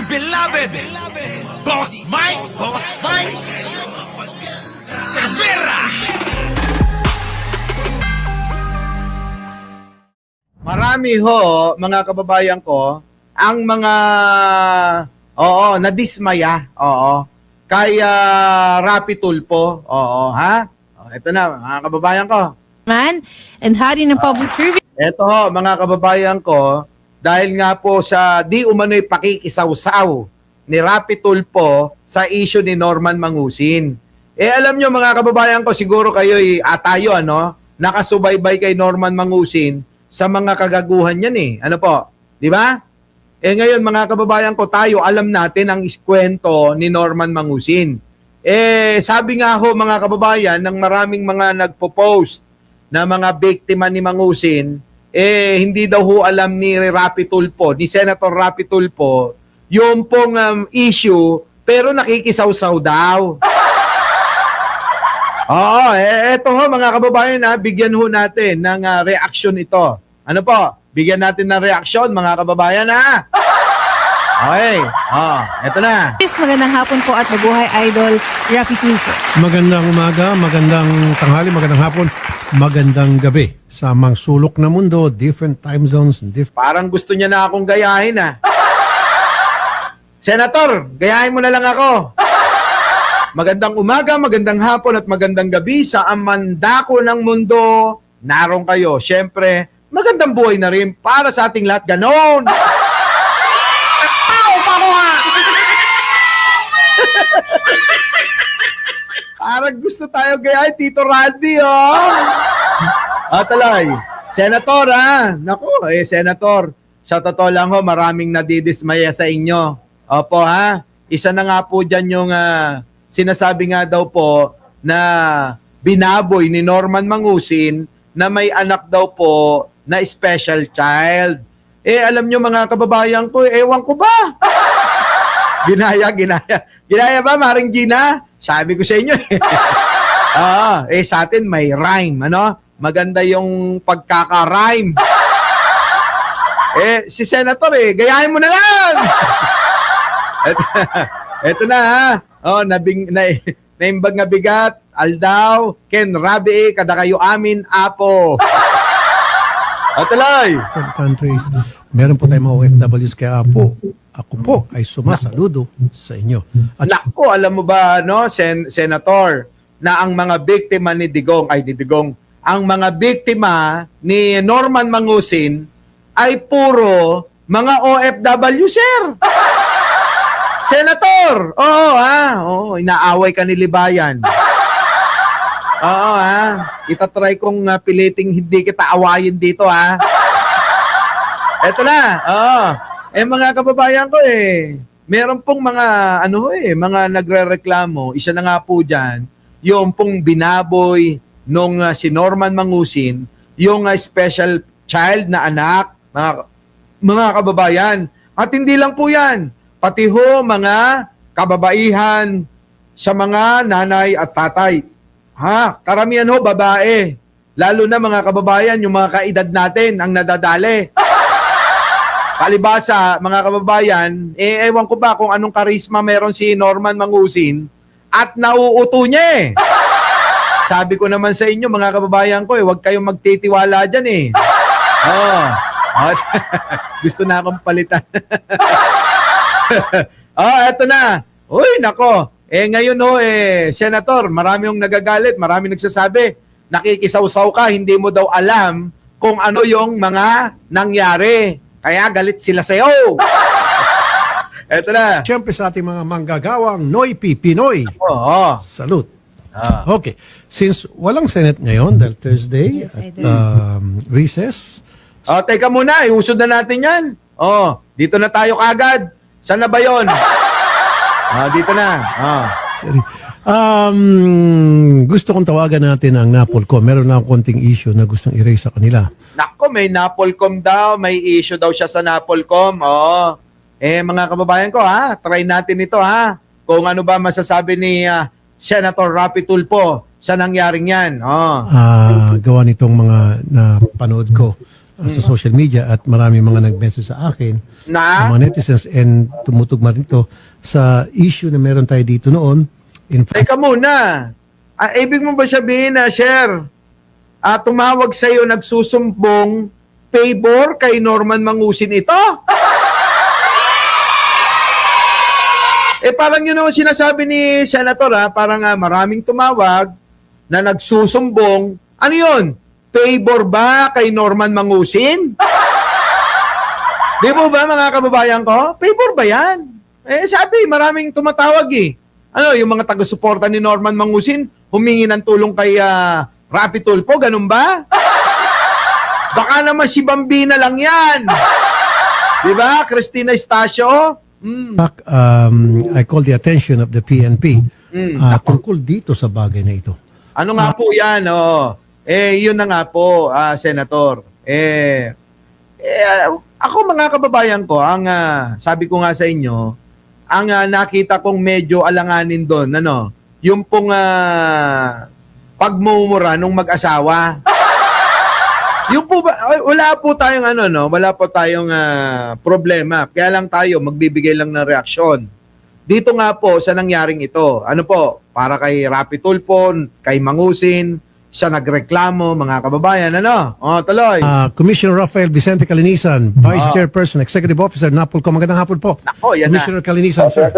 beloved Boss Mike Cervera. Marami ho, mga kababayan ko, ang mga nadismaya, kay Rapi Tulfo, ha? Ito na, mga kababayan ko. Man and hari ng public service. Ito ho, mga kababayan ko, dahil nga po sa di umano'y pakikisawsaw ni Rapi Tulfo sa issue ni Norman Mangusin. Alam nyo mga kababayan ko, siguro kayo'y tayo, nakasubaybay kay Norman Mangusin sa mga kagaguhan yan Ano po? Di ba? Ngayon mga kababayan ko, tayo alam natin ang iskwento ni Norman Mangusin. Sabi nga ho mga kababayan ng maraming mga nagpo-post na mga biktima ni Mangusin, hindi daw ho alam ni Rapi Tulfo, ni Senator Rapi Tulfo, yung pong issue, pero nakikisawsaw daw. Eto ho mga kababayan, bigyan ho natin ng reaksyon ito. Ano po? Bigyan natin ng reaksyon mga kababayan Okay. Eto na. Magandang hapon po at mabuhay Idol Rapi Tulfo. Magandang umaga, magandang tanghali, magandang hapon, magandang gabi. Sa mga sulok na mundo, different time zones. Parang gusto niya na akong gayahin Senator, gayahin mo na lang ako. Magandang umaga, magandang hapon at magandang gabi sa amandako ng mundo. Naroon kayo. Siyempre, magandang buhay na rin para sa ating lahat. Ganon! Parang gusto tayo gayahin, Tito Randy, Talay. Senator, Naku, Senator, sa totoo lang maraming nadidismaya sa inyo. Opo, Isa na nga po dyan yung sinasabi nga daw po na binaboy ni Norman Mangusin na may anak daw po na special child. Alam nyo mga kababayan ko, ewan ko ba? Ginaya. Ginaya ba, Maring Gina? Sabi ko sa inyo sa atin may rhyme, Maganda yung pagkaka-rhyme. Si Senator, gayahin mo na lang! Eto na, naimbag nga bigat, aldaw, ken rabi, kada kayo amin, apo. Tuloy. Countries, meron po tayong mga OFWs kaya po, ako po ay sumasaludo sa inyo. At Naku, alam mo ba, Senator, na ang mga biktima ni Digong, ang mga biktima ni Norman Mangusin ay puro mga OFW, sir. Senator! Oo, inaaway ka ni Libayan. Oo, itatry kong piliting hindi kita awayin dito, Eto na, mga kababayan ko, meron pong mga, mga nagre-reklamo. Isa na nga po dyan, yung pong binaboy nung si Norman Mangusin, yung special child na anak, mga kababayan. At hindi lang po yan, pati ho mga kababaihan sa mga nanay at tatay. Karamihan ho babae. Lalo na mga kababayan, yung mga kaedad natin ang nadadali. Palibasa, mga kababayan, ewan ko ba kung anong karisma meron si Norman Mangusin at nauuto niya Sabi ko naman sa inyo, mga kababayan ko, huwag kayong magtitiwala dyan Gusto na akong palitan. Eto na. Uy, nako. Ngayon Senator, marami yung nagagalit, marami nagsasabi, nakikisawsaw ka, hindi mo daw alam kung ano yung mga nangyari. Kaya galit sila sa'yo. Eto na. siyempre sa ating mga manggagawang Noypi Pinoy. Salute. Okay. Since walang Senate ngayon, dahil Thursday Yes, at I do. recess, Teka muna, iusod na natin yan. Dito na tayo kagad. Saan na ba yun? Dito na. gusto kong tawagan natin ang Napolcom. Meron na akong konting issue na gustong i-raise sa kanila. Nako, may Napolcom daw. May issue daw siya sa Napolcom. Mga kababayan ko, try natin ito, Kung ano ba masasabi ni Senator Rapi Tulfo sa nangyaring yan. Gawa nitong mga napanood ko sa social media at marami mga nag-message sa akin, Na? sa mga netizens, and tumutugma rin ito sa issue na meron tayo dito noon. In fact, Teka muna. Ibig mo ba sabihin na, Sher, tumawag sa'yo, nagsusumbong favor kay Norman Mangusin ito? Parang yun ang sinasabi ni Senator, parang maraming tumawag na nagsusumbong. Ano yun? Favor ba kay Norman Mangusin? Di ba mga kababayan ko? Favor ba yan? Sabi, maraming tumatawag eh. Ano, yung mga taga-suporta ni Norman Mangusin, humingi ng tulong kay Rapi Tulfo, ganun ba? Baka naman si Bambina lang yan. Di ba? Cristina Estacio. I call the attention of the PNP tungkol dito sa bagay na ito. Ano nga po yan? Oh. Yun na nga po, Senator. Ako mga kababayan ko, ang sabi ko nga sa inyo, ang nakita kong medyo alanganin doon, yung pong pagmumura nung mag-asawa. Yung po ba, wala po tayong wala po tayong problema. Kaya lang tayo magbibigay lang ng reaksyon. Dito nga po sa nangyaring ito. Ano po? Para kay Rapi Tulfo, kay Mangusin, siya nagreklamo, mga kababayan, tuloy. Commissioner Rafael Vicente Calinisan, Vice Chairperson, Executive Officer, NAPOLCOM. Magandang hapon po. Nako, yan na. Commissioner Calinisan, sir.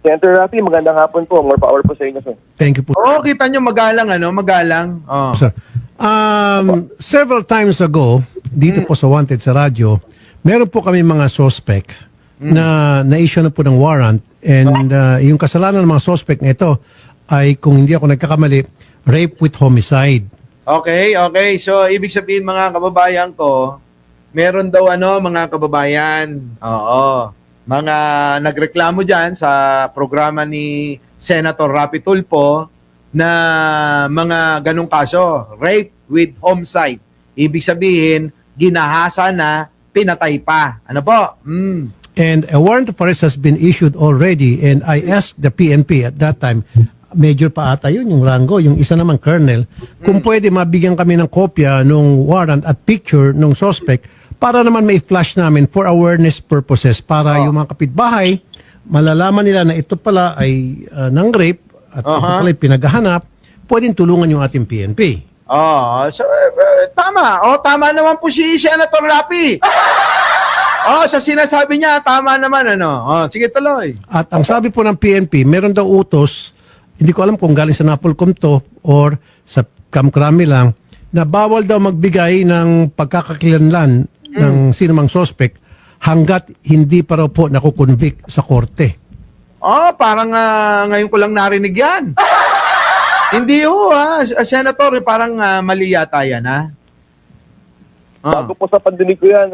Senator Rafi, magandang hapon po. More power po sa inyo, sir. Thank you po. Kita nyo magalang, magalang. Sir. Several times ago, dito po sa Wanted sa radyo, meron po kami mga suspect na na-issue na po ng warrant, and yung kasalanan ng mga suspect na ito ay, kung hindi ako nagkakamali, rape with homicide. Okay. So, ibig sabihin mga kababayan ko, meron daw mga kababayan, mga nagreklamo dyan sa programa ni Senator Rapi Tulfo na mga ganong kaso, rape with homicide. Ibig sabihin, ginahasa na, pinatay pa. Ano po? And a warrant of arrest has been issued already, and I asked the PNP at that time, major pa ata yun, yung rango, yung isa naman colonel, kung pwede mabigyan kami ng kopya ng warrant at picture ng suspect para naman may flash namin for awareness purposes, para yung mga kapitbahay malalaman nila na ito pala ay ng rape at ito pala ay pinaghahanap, pwedeng tulungan yung ating PNP. So, tama. Tama naman po si Senator Rapi. Sa sinasabi niya, tama naman, sige, tuloy. At ang sabi po ng PNP, meron daw utos, hindi ko alam kung galing sa NAPOLCOM to or sa Kamkrami lang, na bawal daw magbigay ng pagkakakilanlan ng sinumang suspect hanggat hindi pa raw po nakukonvict sa korte. Parang ngayon ko lang narinig yan. Hindi Senator, parang mali yata yan, Bago po sa pandinig ko yan,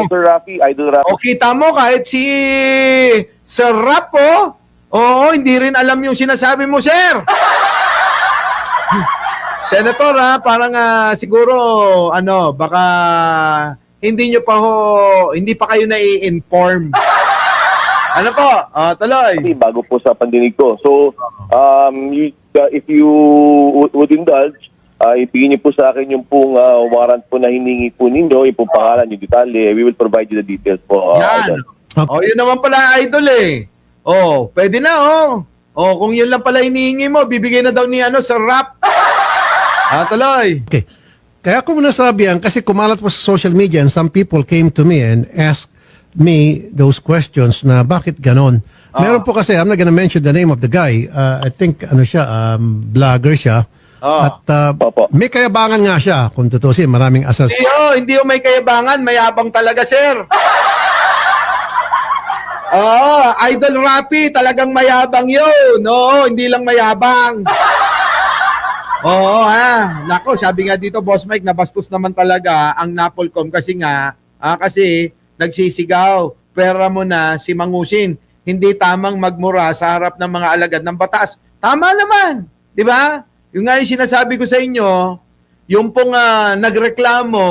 Sir Rafi, Idol Rafi. Kita mo kahit si Sir Rap, hindi rin alam yung sinasabi mo, sir. Senator, parang siguro, baka hindi pa kayo na-i-inform. Ano po? Tuloy. Bago po sa pandinig ko. So, if you would indulge, ibigin niyo po sa akin yung pong warrant po na hiningi po ninyo, yung pong pangalan, yung detalye. We will provide you the details po. Yan. Yun naman pala, idol eh. Pwede na, kung yun lang pala hinihingi mo, bibigay na daw ni Sir Rap. Tuloy. Okay. Kaya ko muna sabi yan, kasi kumalat po sa social media and some people came to me and asked me those questions na bakit ganon. Meron po kasi, I'm not gonna mention the name of the guy. I think, vlogger siya. At may kayabangan nga siya, kung tutusin, maraming asas. Hindi may kayabangan, mayabang talaga, sir. Idol Rapi, talagang mayabang yun. Hindi lang mayabang. Nako, sabi nga dito, Boss Mike, nabastos naman talaga ang NAPOLCOM kasi nagsisigaw, pera mo na si Mangusin. Hindi tamang magmura sa harap ng mga alagad ng batas. Tama naman, di ba? Yung nga yung sinasabi ko sa inyo, yung pong nagreklamo,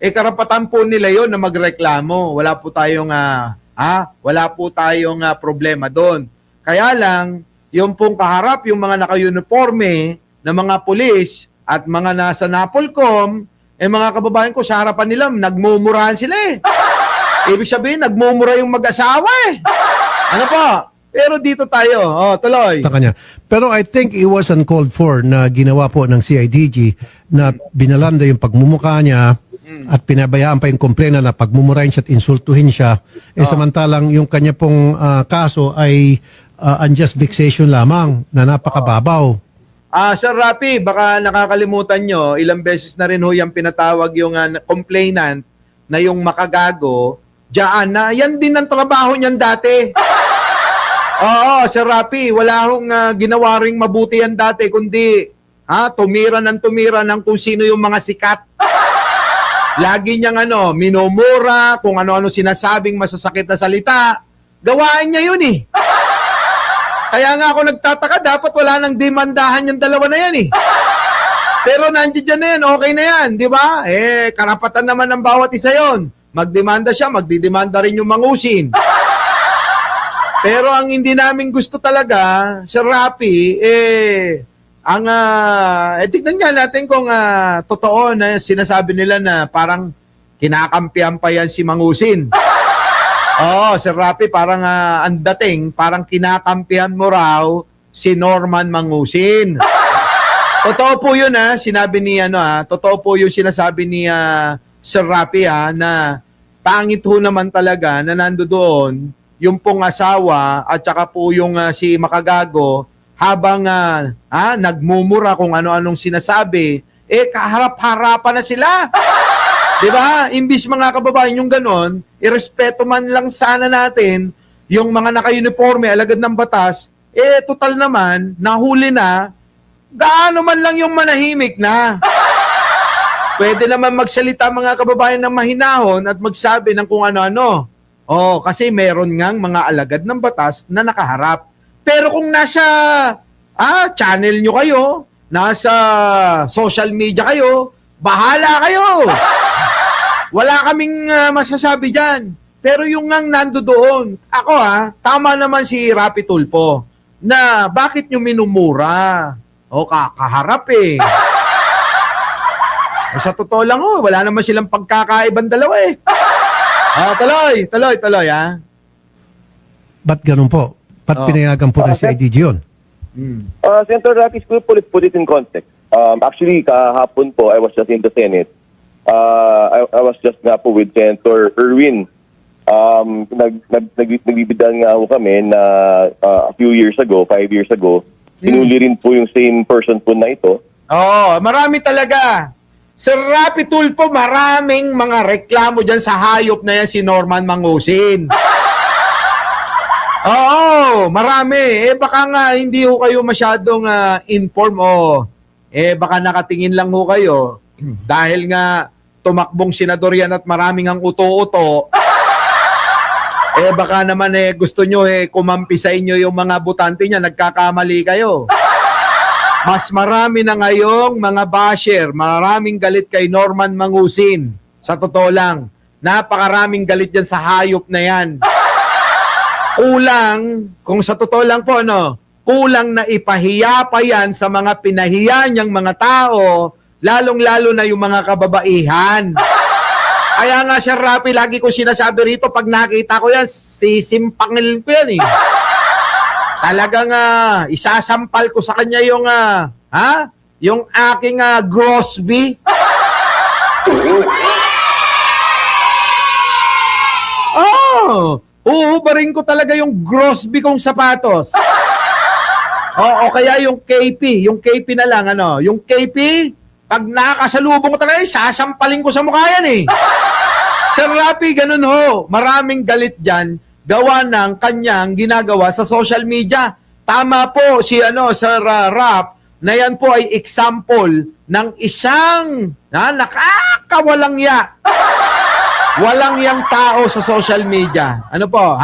karapatan po nila yon na magreklamo. Wala po tayong problema doon. Kaya lang, yung pong kaharap, yung mga naka-uniforme na mga pulis at mga nasa NAPOLCOM, mga kababayan ko, sa harapan nila, nagmumurahan sila eh. Ibig sabihin, nagmumura yung mag-asawa eh. Ano po? Pero dito tayo. Tuloy. Sa kanya. Pero I think it was uncalled for na ginawa po ng CIDG na binalanda yung pagmumukha niya at pinabayaan pa yung komplena na pagmumurahin siya at insultuhin siya. Samantalang yung kanya pong kaso ay unjust vexation lamang na napakababaw. Sir Rapi, baka nakakalimutan nyo, ilang beses na rin ho yung pinatawag yung complainant na yung makagago, diyan na yan din ang trabaho niyan dati. Oo, Sir Rapi, wala hong ginawa ring mabuti yan dati, kundi tumira ng kung sino yung mga sikat. Lagi niyang minumura, kung ano-ano sinasabing masasakit na salita. Gawaan niya yun eh. Kaya nga ako nagtataka, dapat wala nang demandahan yung dalawa na yan eh. Pero nandiyan dyan na yan, okay na yan, di ba? Karapatan naman ng bawat isa yon. Magdemanda siya, magdidemanda rin yung mangusin. Pero ang hindi namin gusto talaga, Sir Rapi, tignan nga natin kung totoo na sinasabi nila na parang kinakampihan pa yan si Mangusin. Oo, Sir Rapi, parang ang dating, parang kinakampihan mo raw si Norman Mangusin. Totoo po yun sinabi ni totoo po yung sinasabi ni Sir Rapi na pangit ho naman talaga na nandoon yung pong asawa at saka po yung si makagago habang nagmumura kung ano-anong sinasabi, kaharap-harapan na sila. Diba? Imbis mga kababayan yung ganon, irespeto man lang sana natin yung mga naka-uniforme, alagad ng batas, total naman, nahuli na, gaano man lang yung manahimik na. Pwede naman magsalita mga kababayan ng mahinahon at magsabi ng kung ano-ano. Kasi meron ngang mga alagad ng batas na nakaharap. Pero kung nasa channel nyo kayo, nasa social media kayo, bahala kayo. Wala kaming masasabi dyan. Pero yung ngang nando doon, ako tama naman si Rapi Tulfo na bakit nyo minumura? Kaharap eh. Sa totoo lang wala naman silang pagkakaibang dalawa eh. Tuloy Ba't ganun po? Ba't pinayagan po ng CIDG yun? Senator Rafi, put it in context. Actually, kahapon po, I was just in the Senate. I was just nga po with Senator Erwin. Nagbibidan nga po kami na a few years ago, 5 years ago, sinuli rin po yung same person po na ito. Marami talaga. Sir Rapi Tulfo, maraming mga reklamo dyan sa hayop na yan si Norman Mangusin. Marami. Baka nga hindi ho kayo masyadong inform baka nakatingin lang ho kayo dahil nga tumakbong senador yan at maraming ang uto-uto. Baka naman gusto nyo kumampi sa inyo yung mga butante niya, nagkakamali kayo. Mas marami na ngayong mga basher, maraming galit kay Norman Mangusin. Sa totoo lang, napakaraming galit dyan sa hayop na yan. Kulang, kung sa totoo lang po, kulang na ipahiya pa yan sa mga pinahiya niyang mga tao, lalong-lalo na yung mga kababaihan. Kaya nga, Sir Rapi, lagi ko sinasabi rito, pag nakita ko yan, sisimpangil ko yan eh. Talagang isasampal ko sa kanya yung yung aking Grosby. Uubarin ko talaga yung Grosby kong sapatos. O kaya yung KP na lang yung KP, pag nakakasalubong ko talaga, sasampalin ko sa mukha yan eh. Sir Rapi, ganun ho. Maraming galit dyan. Gawa ng kanyang ginagawa sa social media. Tama po si Sir Rap na yan po ay example ng isang nakakawalang ya. Walang yang tao sa social media. Ano po,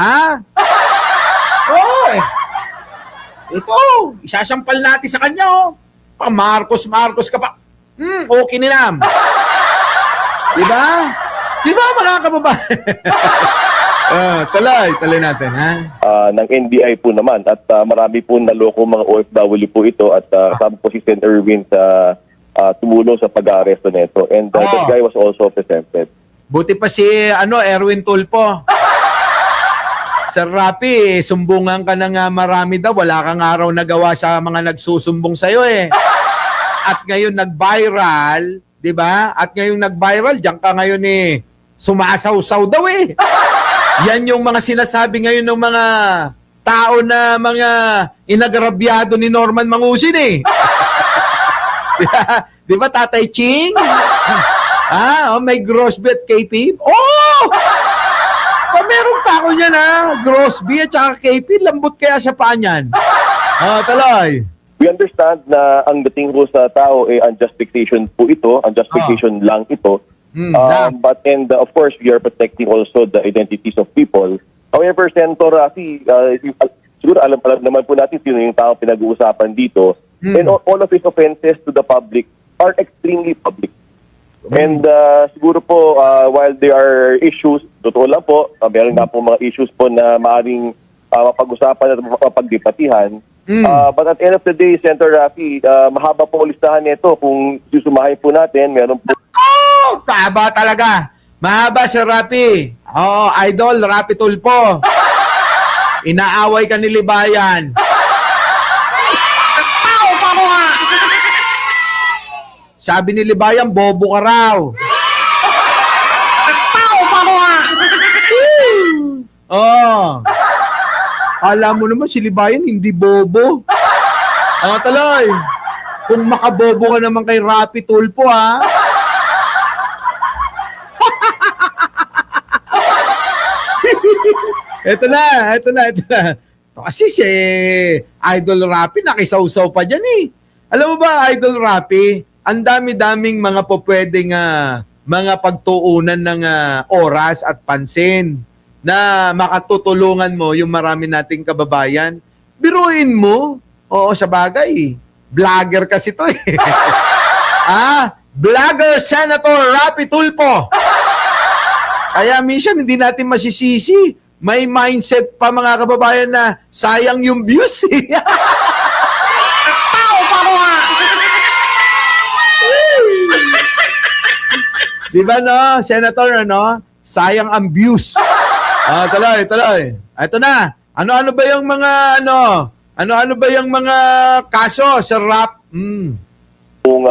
Ito, isasampal natin sa kanya Marcos ka pa. Okay ninam. Diba? Diba mga kababayan? Tuloy natin, ng NBI po naman at marami po naloko mga OFW po ito at kasama po si Sen. Erwin sa tumulong sa pag-aaresto nito. And that guy was also presented. Buti pa si Erwin Tulfo. Sir Rapi, sumbungan ka na nga marami daw. Wala kang araw nagawa sa mga nagsusumbong sa'yo eh. At ngayon nag-viral, di ba? At ngayon nag-viral, diyan ka ngayon eh. Sumasaw-saw daw eh. Yan yung mga sinasabi ngayon ng mga tao na mga inagrabyado ni Norman Mangusin eh. Di ba, Tatay Ching? May Grossbet KP? Oh! Meron pa ako niyan Grossby at saka KP. Lambot kaya sa paa niyan. Taloy. We understand na ang dating po sa tao unjust fixation po ito. Unjust fixation lang ito. But of course, we are protecting also the identities of people. However, Senator Rafi, siguro alam naman po natin sino yung tao pinag-uusapan dito. And all of his offenses to the public are extremely public. And siguro po, while there are issues, totoo lang po, meron nga po mga issues po na maaaring mapag-usapan at mapagdipatihan. But at the end of the day, Senator Rafi, mahaba po listahan nito. Kung susumahin po natin, meron po... Oh, taba talaga. Mahaba si Rapi. Idol, Rapi Tulfo. Inaaway ka ni Libayan. Sabi ni Libayan, bobo ka raw. Alam mo naman si Libayan hindi bobo. Taloy. Kung makabobo ka naman kay Rapi Tulfo Ito na. Kasi si Idol Rapi nakisaw-saw pa dyan eh. Alam mo ba, Idol Rapi, ang dami-daming mga pwedeng mga pagtuunan ng oras at pansin na makatutulungan mo yung marami nating kababayan. Biruin mo. Oo, sa bagay. Vlogger kasi to eh. Vlogger Senator Rapi Tulfo. Kaya minsan hindi natin masisisi. May mindset pa mga kababayan na sayang yung views eh. Di ba no, Senator, sayang ang views. Tuloy. Ito na. Ano ba yung mga ano ba yung mga kaso sa rap? Kung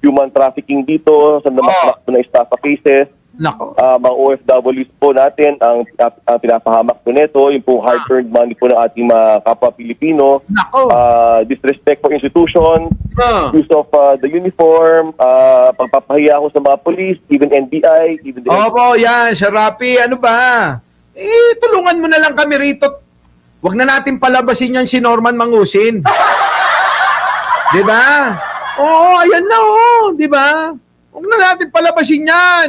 human trafficking dito sa namakmak po na estafa cases, Nako. mga OFWs po natin ang pinapahamak po nito, yung po hard-earned money po ng ating mga kapwa Pilipino, Nako. disrespect for institution, use of the uniform, pagpapahiya ko sa mga police, even NBI, even the Opo, yan, Sir Rapi, ano ba? Tulungan mo na lang kami rito. Huwag na natin palabasin yan si Norman Mangusin. Di ba? Oo, ayan na, di ba? Huwag na natin palabasin yan.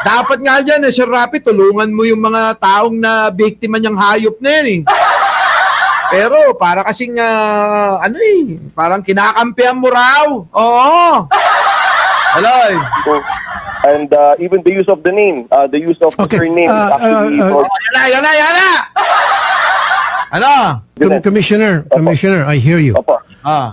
Dapat nga dyan, Sir Rapi, tulungan mo yung mga taong na biktima niyang hayop na yan eh. Pero para kasing, parang kinakampihan mo raw. Oo. Hello. And even the use of the name, the use of the surname is actually... Yan na. Ano? Commissioner, I hear you. Opo.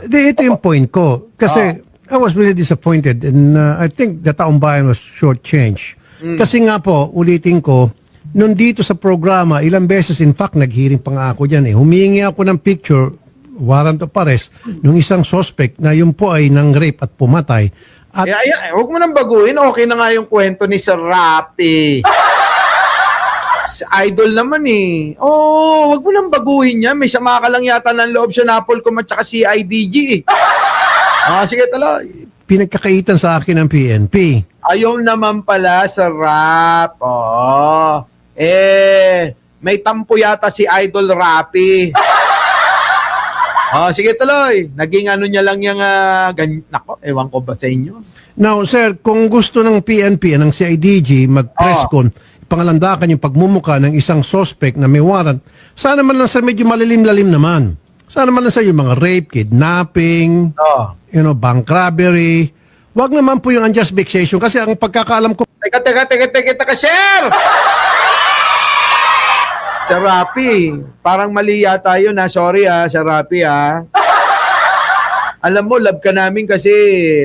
Ito yung point ko. Kasi I was really disappointed and I think the taong bayan was shortchanged. Kasi nga po, ulitin ko, nung dito sa programa, ilang beses, in fact, nag-hearing pa nga ako dyan eh. Humingi ako ng picture, warrant of arrest, nung isang suspect na yun po ay nang rape at pumatay. At Huwag mo nang baguhin. Okay na nga yung kwento ni Sir Rapi. Idol naman eh. Huwag mo nang baguhin niya. May sama ka lang yata ng loob sa Napolcom at saka si IDG eh. Sige tala. pinagkakaitan sa akin ng PNP. Ayaw naman pala sa rap. May tampo yata si Idol Rapi. Sige tuloy. Naging ano niya lang yung nako, ewan ko ba sa inyo. Now, sir, kung gusto ng PNP, ng CIDG, mag-press con, pangalandakan yung pagmumuka ng isang suspect na may warrant, sana man lang sa medyo malilim-lalim naman. Sana man lang sa yung mga rape, kidnapping, bank robbery. Wag naman po yung unjust vexation kasi ang pagkakaalam ko... Teka, sir! Sir Rapi, parang mali yata yun Sorry Sir Rapi Alam mo, love ka namin kasi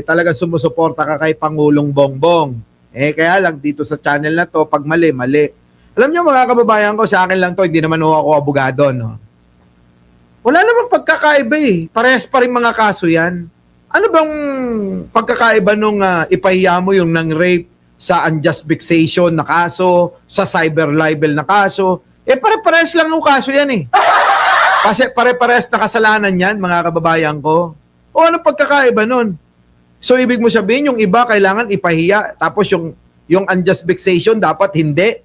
talaga sumusuporta ka kay Pangulong Bongbong. Kaya lang dito sa channel na to, pag mali, mali. Alam nyo mga kababayan ko, sa akin lang to, hindi naman ako abogado, no? Wala namang pagkakaiba eh. Parehas pa rin mga kaso yan. Ano bang pagkakaiba nung ipahiya mo yung nang rape sa unjust vexation na kaso, sa cyber libel na kaso? Pare-parehas lang yung kaso yan eh. Kasi pare-parehas na kasalanan yan, mga kababayan ko. O ano pagkakaiba nun? So ibig mo sabihin, yung iba kailangan ipahiya, tapos yung unjust vexation dapat hindi.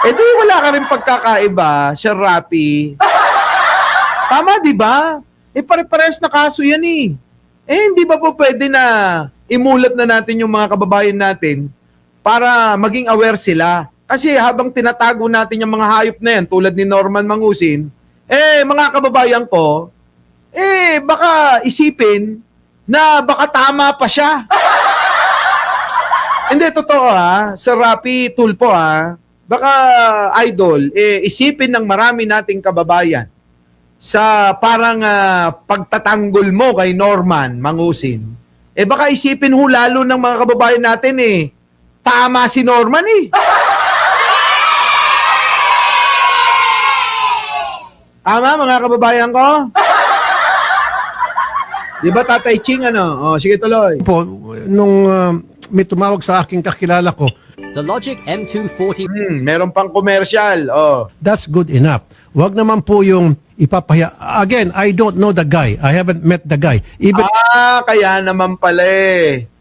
Di wala ka rin pagkakaiba, Sir Rapi. Tama, di ba? Pare-parehas na kaso yan eh. Hindi ba po pwede na imulat na natin yung mga kababayan natin para maging aware sila? Kasi habang tinatago natin yung mga hayop na yan, tulad ni Norman Mangusin, mga kababayan ko, baka isipin na baka tama pa siya. Hindi, totoo Sir Rapi Tulfo baka idol, isipin ng marami nating kababayan sa parang pagtatanggol mo kay Norman Mangusin, baka isipin ho lalo ng mga kababayan natin tama si Norman Tama mga kababayan ko? Di ba Tatay Ching sige tuloy. Po, nung may tumawag sa aking kakilala ko, The Logic M240. Meron pang commercial. that's good enough. Wag naman po yung ipapahiya. Again, I don't know the guy. I haven't met the guy. Even Kaya naman pala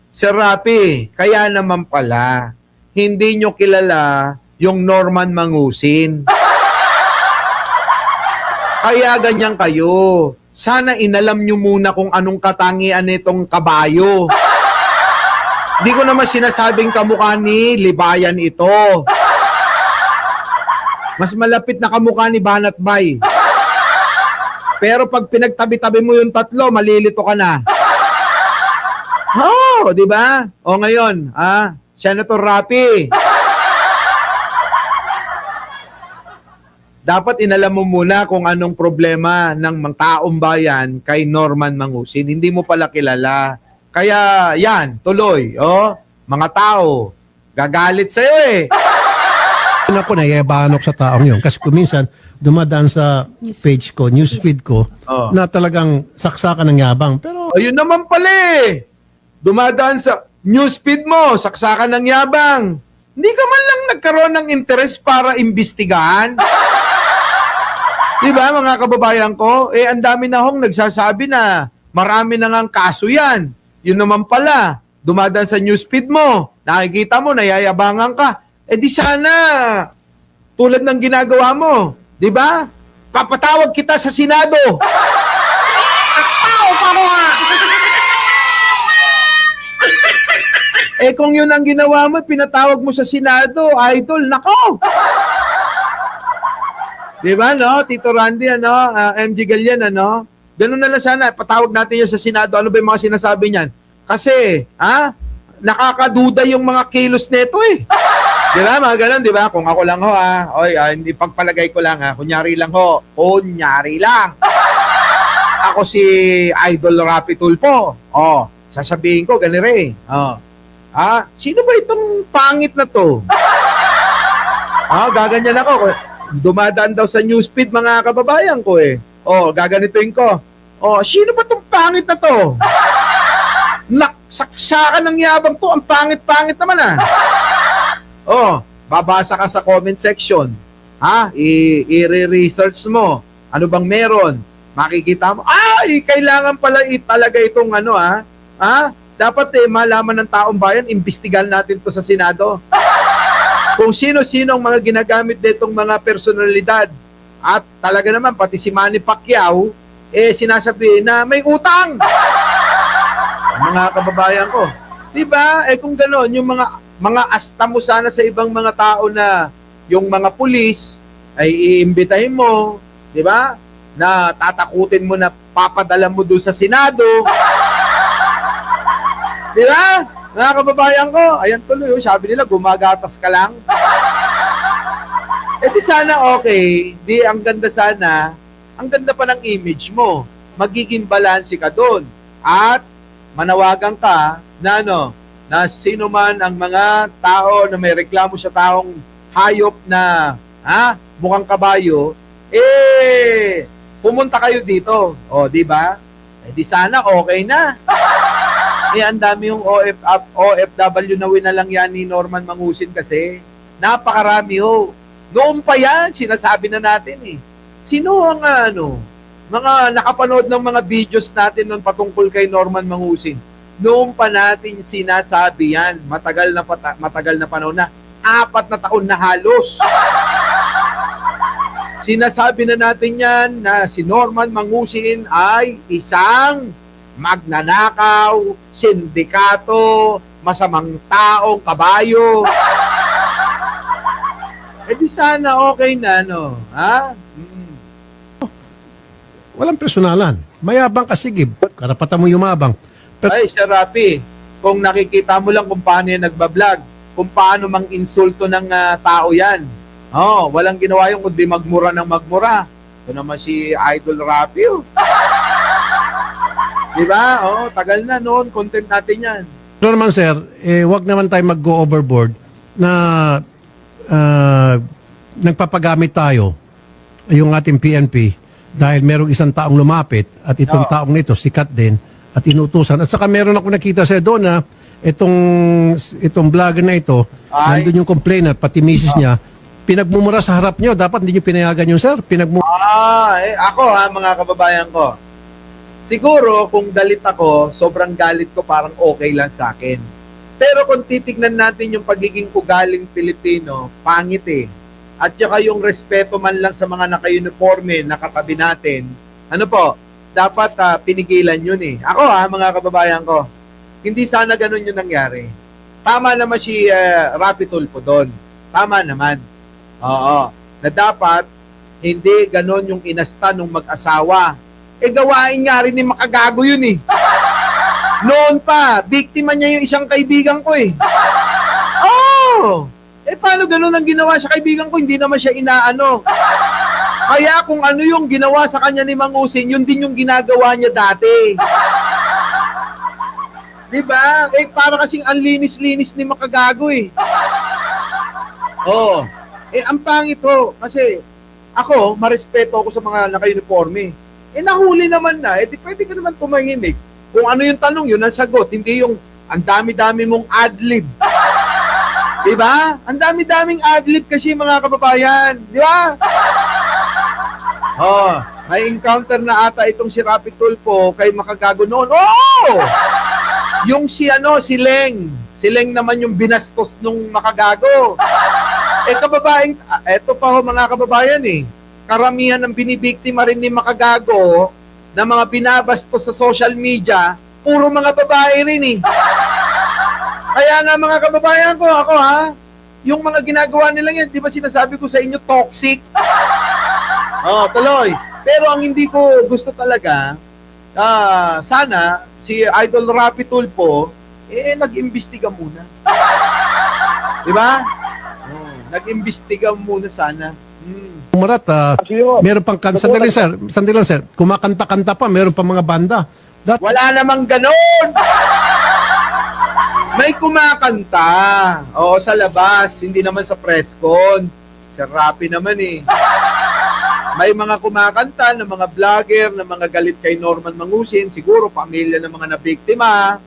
Sir Rapi, kaya naman pala. Hindi nyo kilala yung Norman Mangusin. Kaya ganyan kayo. Sana inalam nyo muna kung anong katangian nitong kabayo. Hindi ko naman sinasabing kamukha ni Libayan ito. Mas malapit na kamukha ni Banat Bay. Pero pag pinagtabi-tabi mo yung tatlo, malilito ka na. Di ba? Ngayon, Senator Rapi. Dapat inalam mo muna kung anong problema ng mga taong bayan kay Norman Mangusin. Hindi mo pala kilala. Kaya yan, tuloy. Mga tao, gagalit sa'yo ako nayayabanok sa taong yun. Kasi kung minsan, dumadaan sa page ko, newsfeed ko, na talagang saksakan ng yabang. Pero Ayun naman pala dumadaan sa newsfeed mo, saksakan ng yabang. Hindi ka man lang nagkaroon ng interest para imbestigahan. Di ba mga kababayan ko? Ang dami na hong nagsasabi na marami na ngang kaso yan. Yun naman pala, dumadaan sa newsfeed mo, nakikita mo, nayayabangan ka. Di sana, tulad ng ginagawa mo, di ba? Papatawag kita sa Senado. Tao ka mo kung yun ang ginawa mo, pinatawag mo sa Senado, idol, nako! Di ba, no? Tito Randy, MG Galian, ganun na lang sana, patawag natin yun sa Senado. Ano ba yung mga sinasabi niyan? Kasi, nakakaduda yung mga kilos neto Di ba, mga ganun, di ba? Kung ako lang hindi pagpalagay ko lang kunyari lang kunyari lang. Ako si Idol Rapi Tulfo. Sasabihin ko, ganire. Sino ba itong pangit na to? Gaganyan ako. Dumadaan daw sa newsfeed mga kababayan ko gaganituin ko. Sino ba itong pangit na to? Naksaksakan ng yabang to. Ang pangit-pangit naman babasa ka sa comment section. I-research mo. Ano bang meron? Makikita mo, kailangan pala talaga itong dapat malaman ng taong bayan, imbestigahan natin to sa Senado. Kung sino-sino ang mga ginagamit nitong mga personalidad. At talaga naman, pati si Manny Pacquiao, sinasabi na may utang. Mga kababayan ko. Diba? Kung gano'n, yung mga asta mo sana sa ibang mga tao na yung mga pulis ay iimbitahin mo, diba? Na tatakutin mo na papadala mo doon sa Senado. Diba? Mga kababayan ko, ayan tuloy, sabi nila, gumagatas ka lang. Di sana okay, ang ganda sana, ang ganda pa ng image mo. magiging balanse ka doon. At manawagan ka na na sino man ang mga tao na may reklamo sa taong hayop na mukhang kabayo, pumunta kayo dito. O, di ba? Di sana okay na. Ang dami yung OFW na winalang yan ni Norman Mangusin kasi. Napakarami ho. Noon pa yan, sinasabi na natin eh. Sino ang mga nakapanood ng mga videos natin noon patungkol kay Norman Mangusin? Noon pa natin sinasabi yan. Matagal na panahon na. 4 na taon na halos. Sinasabi na natin yan na si Norman Mangusin ay isang magnanakaw, sindikato, masamang taong kabayo. Di sana okay na, Walang personalan. Mayabang ka, sige. Karapatan mo yumabang. Ay, Sir Rapi, kung nakikita mo lang kung paano yan nagbablog, kung paano mang insulto ng tao yan. Walang ginawa yung kundi magmura ng magmura. Ito naman si Idol Rapi. Diba? Tagal na noon. Content natin yan. Pero naman sir, wag naman tayo mag-go overboard na nagpapagamit tayo yung ating PNP dahil merong isang taong lumapit at itong taong nito sikat din at inutusan. At saka meron ako nakita sir doon na itong vlogger na ito, nandun yung complainant, pati misis niya, pinagmumura sa harap niyo. Dapat hindi niyo pinayagan yun sir. Ako mga kababayan ko. Siguro kung galit ako, sobrang galit ko parang okay lang sa akin. Pero kung titignan natin yung pagiging ugaling Pilipino, pangit eh. At saka yung respeto man lang sa mga naka-uniforme, nakatabi natin, dapat pinigilan yun eh. Ako mga kababayan ko, hindi sana ganun yung nangyari. Tama naman si Rapi Tulfo doon. Tama naman. Oo. Na dapat, hindi ganun yung inasta ng mag-asawa. Gawain nga rin ni makagago yun eh. Noon pa, biktima niya yung isang kaibigan ko eh. Paano ganun ang ginawa sa kaibigan ko? Hindi naman siya inaano. Kaya kung ano yung ginawa sa kanya ni Mangusin, yun din yung ginagawa niya dati. Diba? Para kasing ang linis-linis ni makagago eh. Ang pangit ho. Kasi ako, marespeto ako sa mga naka-uniforme. Nahuli naman na, pwede ka naman tumahimik. Kung ano yung tanong, yun ang sagot. Hindi yung ang dami-dami mong adlib. Diba? Ang dami-daming adlib kasi mga kababayan. Diba? May encounter na ata itong si Rapi Tulfo kay makagago noon. Yung si Leng. Si Leng naman yung binastos nung makagago. Kababayan, eto pa ho mga kababayan eh. Karamihan ng binibiktima rin ni makagago na mga binabastos sa social media, puro mga babae rin eh. Kaya nga mga kababayan ko, yung mga ginagawa nila yan, di ba sinasabi ko sa inyo, toxic? Tuloy. Pero ang hindi ko gusto talaga, sana si Idol Rapi Tulfo, nag-imbestiga muna. Di ba? Nag-imbestiga muna sana. Umarat, meron pang sandali lang sir, kumakanta-kanta pa, meron pang mga banda. Wala namang ganon! May kumakanta. Sa labas, hindi naman sa press con. Sir Rapi naman eh. May mga kumakanta ng mga vlogger, ng mga galit kay Norman Mangusin, siguro pamilya ng mga nabiktima.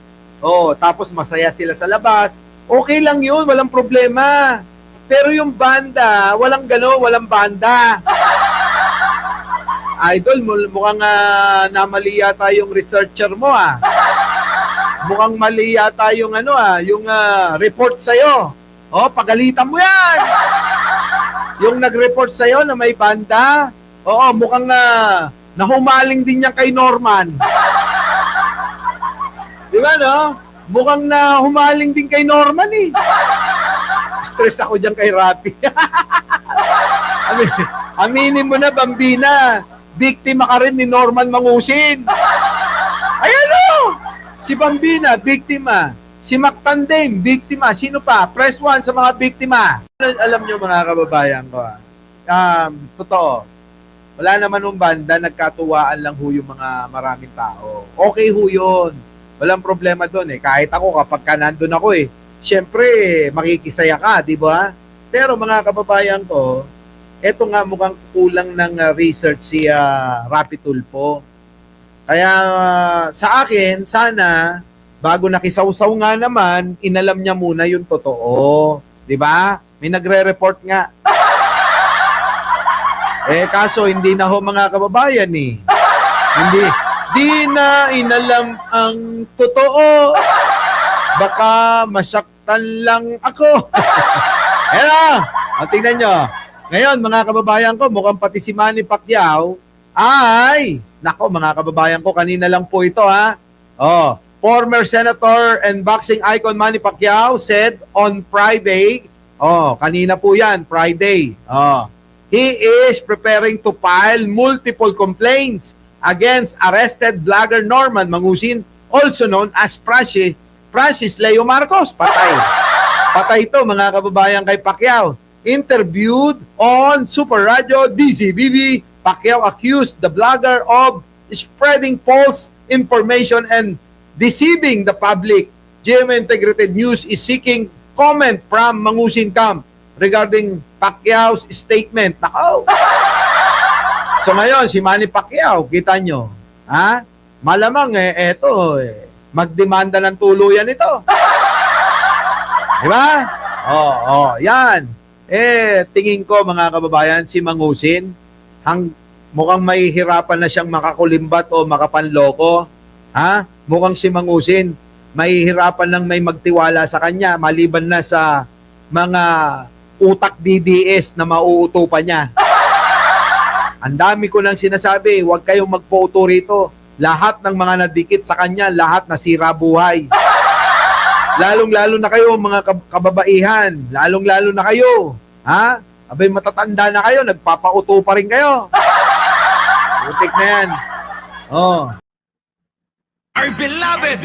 Tapos masaya sila sa labas. Okay lang yun, walang problema. Pero yung banda, walang gano'n, walang banda. Idol, mukhang namali yata yung researcher mo Mukhang mali yata yung yung report sa'yo. Pagalitan mo yan. Yung nag-report sa'yo na may banda, mukhang nahumaling din yan kay Norman. Di ba, no? Mukhang nahumaling din kay Norman eh. Stress ako dyan kay Rapi. Aminin mo na, Bambina. Biktima ka rin ni Norman Mangusin. Ayan o! Si Bambina, biktima. Si Mactandem, biktima. Sino pa? Press 1 sa mga biktima. Alam nyo mga kababayan ko, totoo. wala naman nung banda, nagkatuwaan lang ho yung mga maraming tao. Okay ho yun. Walang problema doon eh. Kahit ako, kapag ka nandun ako eh, syempre, makikisaya ka, di ba? Pero mga kababayan ko, eto nga mukhang kulang ng research si Rapi Tulfo. Kaya sa akin, sana, bago nakisawsaw nga naman, inalam niya muna yung totoo. Di ba? May nagre-report nga. Kaso hindi na ho mga kababayan eh. Di na inalam ang totoo. Baka masaktan lang ako. Ayan tingnan nyo. Ngayon mga kababayan ko, mukhang pati si Manny Pacquiao ay, nako mga kababayan ko, kanina lang po ito ha. Former Senator and boxing icon Manny Pacquiao said on Friday, kanina po yan, Friday, he is preparing to file multiple complaints against arrested vlogger Norman Mangusin, also known as Francis Leo Marcos. Patay ito mga kababayan kay Pacquiao. Interviewed on Super Radio DZBB, Pacquiao accused the blogger of spreading false information and deceiving the public. GMA Integrated News is seeking comment from Mangusin camp regarding Pacquiao's statement. Nako! So ngayon, si Manny Pacquiao, kita nyo, malamang magdemanda ng tuluyan ito. Diba? Yan. Tingin ko mga kababayan, si Mangusin, mukhang mahihirapan na siyang makakulimbat o makapanloko. Mukhang si Mangusin, mahihirapan lang may magtiwala sa kanya maliban na sa mga utak DDS na mauutupan niya. Ang dami ko nang sinasabi, huwag kayong magpo-uto rito. Lahat ng mga nadikit sa kanya, lahat nasira buhay. Lalong-lalo na kayo mga kababaihan, lalong-lalo na kayo. Abay matatanda na kayo, nagpapauto pa rin kayo. Putik na yan. Our beloved